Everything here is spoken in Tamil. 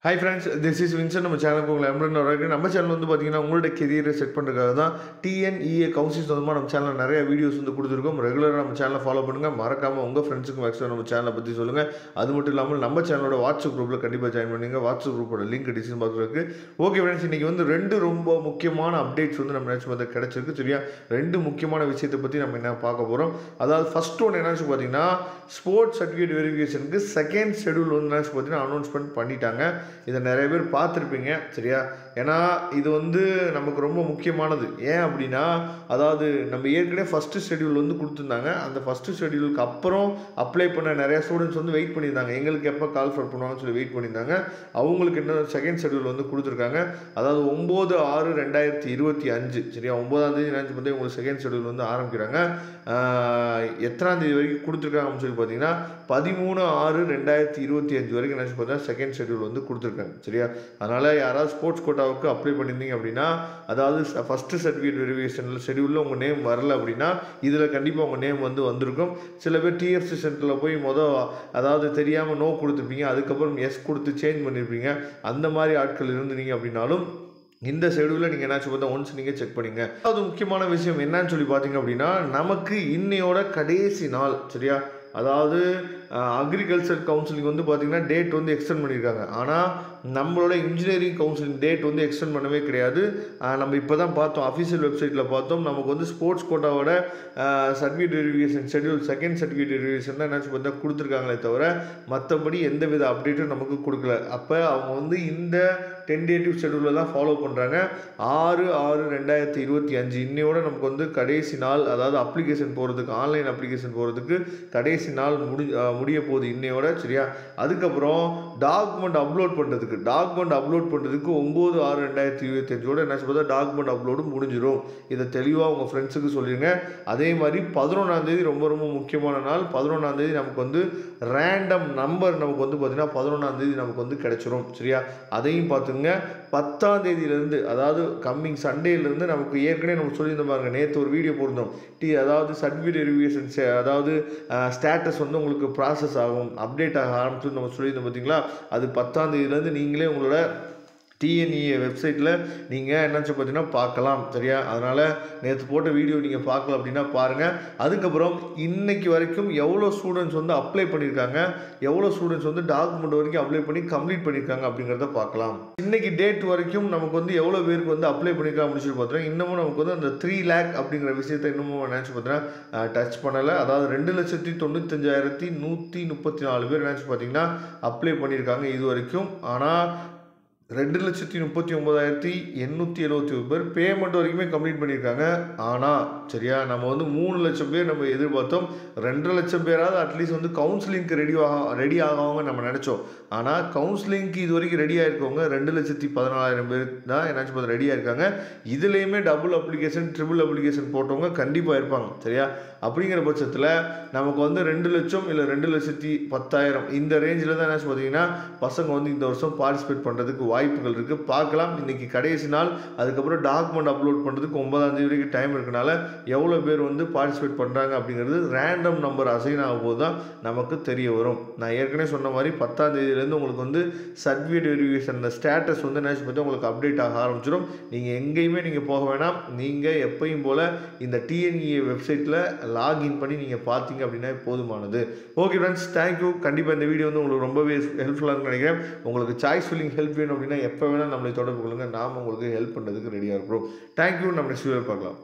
Hi friends, this is Vincent. நம்ம சேனலுக்கு உங்களை அன்புடன் வரவேற்கிறேன். நம்ம சேனல் வந்து பார்த்தீங்கன்னா உங்களோட கெரியரை செட் பண்ணுறதுக்காக தான் டிஎன்இஏ கவுன்சிலிங் சொந்தமாக நம்ம சேனலில் நிறைய வீடியோஸ் வந்து கொடுத்துருக்கோம். ரெகுலராக நம்ம சேனலை ஃபாலோ பண்ணுங்கள். மறக்காமல் உங்கள் ஃப்ரெண்ட்ஸுக்கு மேக்ஸிமம் நம்ம சேனலை பற்றி சொல்லுங்கள். அது மட்டும் இல்லாமல் நம்ம சேனலோட வாட்ஸ்அப் குரூப்பில் கண்டிப்பாக ஜாயின் பண்ணுங்க. வாட்ஸ்அப் குரூப்போட லிங்க் டிஸ்கிரிப்ஷன் பாக்ஸில் இருக்குது. ஓகே ஃப்ரெண்ட்ஸ், இன்றைக்கி வந்து ரெண்டு ரொம்ப முக்கியமான அப்டேட்ஸ் வந்து நம்ம நினச்சி பார்த்தா கிடச்சிருக்கு. சரியா, ரெண்டு முக்கியமான விஷயத்தை பற்றி நம்ம என்ன பார்க்க போகிறோம். அதாவது ஃபஸ்ட் ஒன்று என்னாச்சு பார்த்தீங்கன்னா, ஸ்போர்ட்ஸ் சர்டிஃபிகேட் வெரிஃபிகேஷனுக்கு செகண்ட் ஷெடியூல் வந்து என்னாச்சு பார்த்தீங்கன்னா அனௌன்ஸ்மெண்ட் பண்ணிட்டாங்க. இதை நிறைய பேர் பார்த்துருப்பீங்க. சரியா, ஏன்னா இது வந்து நமக்கு ரொம்ப முக்கியமானது. ஏன் அப்படின்னா, அதாவது நம்ம ஏற்கனவே ஃபஸ்ட்டு ஷெடியூல் வந்து கொடுத்துருந்தாங்க. அந்த ஃபஸ்ட்டு ஷெடியூலுக்கு அப்புறம் அப்ளை பண்ண நிறையா ஸ்டூடெண்ட்ஸ் வந்து வெயிட் பண்ணியிருந்தாங்க. எங்களுக்கு எப்போ கால் ஃபர் பண்ணுவாங்கன்னு சொல்லி வெயிட் பண்ணியிருந்தாங்க. அவங்களுக்கு என்ன செகண்ட் ஷெடியூல் வந்து கொடுத்துருக்காங்க. அதாவது 9/6/2025. சரியா, 9ஆம் தேதி நினச்சி பார்த்தா உங்களுக்கு செகண்ட் ஷெடியூல் வந்து ஆரம்பிக்கிறாங்க. எத்தனாம் தேதி வரைக்கும் கொடுத்துருக்காங்கன்னு சொல்லி பார்த்தீங்கன்னா 13/6/2025 வரைக்கும் நினச்சி பார்த்தா செகண்ட் ஷெடியூல் வந்து கொடுத்துருக்காங்க. சரியா, அதனால் யாராவது ஸ்போர்ட்ஸ் கோட்டாவுக்கு அப்ளை பண்ணியிருந்தீங்க அப்படின்னா, அதாவது ஃபஸ்ட்டு சர்டிஃபிகேட் வெரிஃபிகேஷனில் ஷெடியூலில் உங்கள் நேம் வரல அப்படின்னா இதில் கண்டிப்பாக உங்கள் நேம் வந்து வந்திருக்கும். சில பேர் டிஎஃப்சி சென்டரில் போய் அதாவது தெரியாமல் நோ கொடுத்துருப்பீங்க, அதுக்கப்புறம் எஸ் கொடுத்து சேஞ்ச் பண்ணியிருப்பீங்க. அந்த மாதிரி ஆட்கள் இருந்தீங்க அப்படின்னாலும் இந்த ஷெடியூலில் நீங்கள் என்னாச்சு பார்த்தா ஒன்ஸ் நீங்கள் செக் பண்ணிங்க. அது முக்கியமான விஷயம் என்னன்னு சொல்லி பார்த்தீங்க அப்படின்னா, நமக்கு இன்னையோட கடைசி நாள். சரியா, அதாவது அக்ரிகல்ச்சர் கவுன்சிலிங் வந்து பார்த்திங்கன்னா டேட் வந்து எக்ஸ்டெண்ட் பண்ணியிருக்காங்க. ஆனால் நம்மளோட இன்ஜினியரிங் கவுன்சிலிங் டேட் வந்து எக்ஸ்டெண்ட் பண்ணவே கிடையாது. நம்ம இப்போ தான் பார்த்தோம், அஃபிஷியல் வெப்சைட்டில் பார்த்தோம். நமக்கு வந்து ஸ்போர்ட்ஸ் கோட்டாவோட certificate verification schedule second certificate verification தான் என்னாச்சு பார்த்தா கொடுத்துருக்காங்களே தவிர மற்றபடி எந்த வித அப்டேட்டும் நமக்கு கொடுக்கல. அப்போ அவங்க வந்து இந்த டென்டேட்டிவ் ஷெடியூலில் தான் ஃபாலோ பண்ணுறாங்க. 6/6/2025 இன்னையோட நமக்கு வந்து கடைசி நாள். அதாவது அப்ளிகேஷன் போகிறதுக்கு, ஆன்லைன் அப்ளிகேஷன் போகிறதுக்கு கடைசி நாள் முடிய போகுது இன்னையோட. சரியா, அதுக்கப்புறம் டாக்குமெண்ட் அப்லோட் பண்ணுறதுக்கு 9/6/2025 என்னாச்சு பார்த்தா டாக்குமெண்ட் அப்லோடும் முடிஞ்சிடும். இதை தெளிவாக உங்கள் ஃப்ரெண்ட்ஸுக்கு சொல்லிடுங்க. அதே மாதிரி 11ஆம் தேதி ரொம்ப ரொம்ப முக்கியமான நாள். 11ஆம் தேதி நமக்கு வந்து ரேண்டம் நம்பர் நமக்கு வந்து பார்த்திங்கன்னா 11ஆம் தேதி நமக்கு வந்து கிடைச்சிரும். சரியா, அதையும் பார்த்துங்க. 10ஆம் தேதியிலேருந்து, அதாவது கம்மிங் சண்டேலேருந்து நமக்கு ஏற்கனவே நம்ம சொல்லியிருந்த பாருங்க, நேற்று ஒரு வீடியோ போட்டிருந்தோம். அதாவது சர்டிஃபிகேட் வெரிஃபிகேஷன் அதாவது ஸ்டேட்டஸ் வந்து உங்களுக்கு ப்ராசஸ் ஆகும், அப்டேட் ஆக ஆரம்பிச்சு நம்ம சொல்லியிருந்தோம் பார்த்தீங்களா. அது 10ஆம் தேதியிலேருந்து நீங்களே உங்களோட டிஎன்இஏ வெப்சைட்டில் நீங்கள் என்னாச்சு பார்த்தீங்கன்னா பார்க்கலாம். சரியா, அதனால் நேற்று போட்ட வீடியோ நீங்கள் பார்க்கல அப்படின்னா பாருங்கள். அதுக்கப்புறம் இன்னைக்கு வரைக்கும் எவ்வளோ ஸ்டூடெண்ட்ஸ் வந்து அப்ளை பண்ணியிருக்காங்க, எவ்வளோ ஸ்டூடெண்ட்ஸ் வந்து டாக்குமெண்ட் வரைக்கும் அப்ளை பண்ணி கம்ப்ளீட் பண்ணியிருக்காங்க அப்படிங்கிறத பார்க்கலாம். இன்னைக்கு டேட் வரைக்கும் நமக்கு வந்து எவ்வளோ பேருக்கு வந்து அப்ளை பண்ணியிருக்காங்க அப்படின்னு சொல்லி பார்த்தோன்னா, இன்னமும் நமக்கு வந்து அந்த 3 lakh அப்படிங்கிற விஷயத்தை இன்னமும் நினச்சி பார்த்தீங்கன்னா டச் பண்ணலை. அதாவது 2,95,134 பேர் நினச்சி பார்த்தீங்கன்னா அப்ளை பண்ணியிருக்காங்க இது வரைக்கும். ஆனால் 2,39,871 பேர் பேமெண்ட் வரைக்குமே கம்ப்ளீட் பண்ணியிருக்காங்க. ஆனால் சரியா, நம்ம வந்து 3 லட்சம் பேர் நம்ம எதிர்பார்த்தோம். 2.5 லட்சம் பேராவது அட்லீஸ்ட் வந்து கவுன்சிலிங்க்கு ரெடி ஆகாம நம்ம நினச்சோம். ஆனால் கவுன்சிலிங்க்கு இது வரைக்கும் ரெடி ஆகிருக்கவங்க 2,14,000 பேர் தான் என்னாச்சு பார்த்து ரெடியாக இருக்காங்க. இதுலேயுமே டபுள் அப்ளிகேஷன் ட்ரிபிள் அப்ளிகேஷன் போட்டவங்க கண்டிப்பாக இருப்பாங்க. சரியா, அப்படிங்கிற பட்சத்தில் நமக்கு வந்து 2 லட்சம் இல்லை 2,10,000 இந்த ரேஞ்சில் தான் என்னாச்சு பார்த்தீங்கன்னா பசங்க வந்து இந்த வருஷம் பார்ட்டிசிபேட் பண்ணுறதுக்கு வாய்ப்புகள் இருக்குது. பார்க்கலாம். இன்றைக்கி கடைசி நாள். அதுக்கப்புறம் டாக்குமெண்ட் அப்லோட் பண்ணுறதுக்கு 9ஆம் தேதி வரைக்கும் டைம் இருக்கனால எவ்வளோ பேர் வந்து பார்ட்டிசிபேட் பண்ணுறாங்க அப்படிங்கிறது ரேண்டம் நம்பர் அசைன் ஆகும் போது தான் நமக்கு தெரிய வரும். நான் ஏற்கனவே சொன்ன மாதிரி 10ஆம் தேதியிலேருந்து உங்களுக்கு வந்து சர்டிஃபிகேட் வெரிஃபிகேஷன் ஸ்டேட்டஸ் வந்து என்ன பார்த்தா உங்களுக்கு அப்டேட் ஆக ஆரம்பிச்சிடும். நீங்கள் எங்கேயுமே நீங்கள் போக வேணாம். நீங்கள் எப்பயும் போல் இந்த டிஎன்இஏ வெப்சைட்டில் லாகின் பண்ணி நீங்கள் பார்த்தீங்க அப்படின்னா போதுமானது. Okay friends, thank you. கண்டிப்பாக இந்த வீடியோ வந்து உங்களுக்கு ரொம்பவே ஹெல்ப்ஃபுல்லாக இருக்குன்னு நினைக்கிறேன். உங்களுக்கு சாய்ஸ் ஃபில்லிங் ஹெல்ப் வேணும் அப்படின்னா எப்போ வேணால் நம்மளை தொடர்பு கொள்ளுங்கள். நாம் உங்களுக்கு ஹெல்ப் பண்ணுறதுக்கு ரெடியாக இருக்கிறோம். தேங்க்யூ. நம்ம நெக்ஸ்ட் வீடியோவில் பார்க்கலாம்.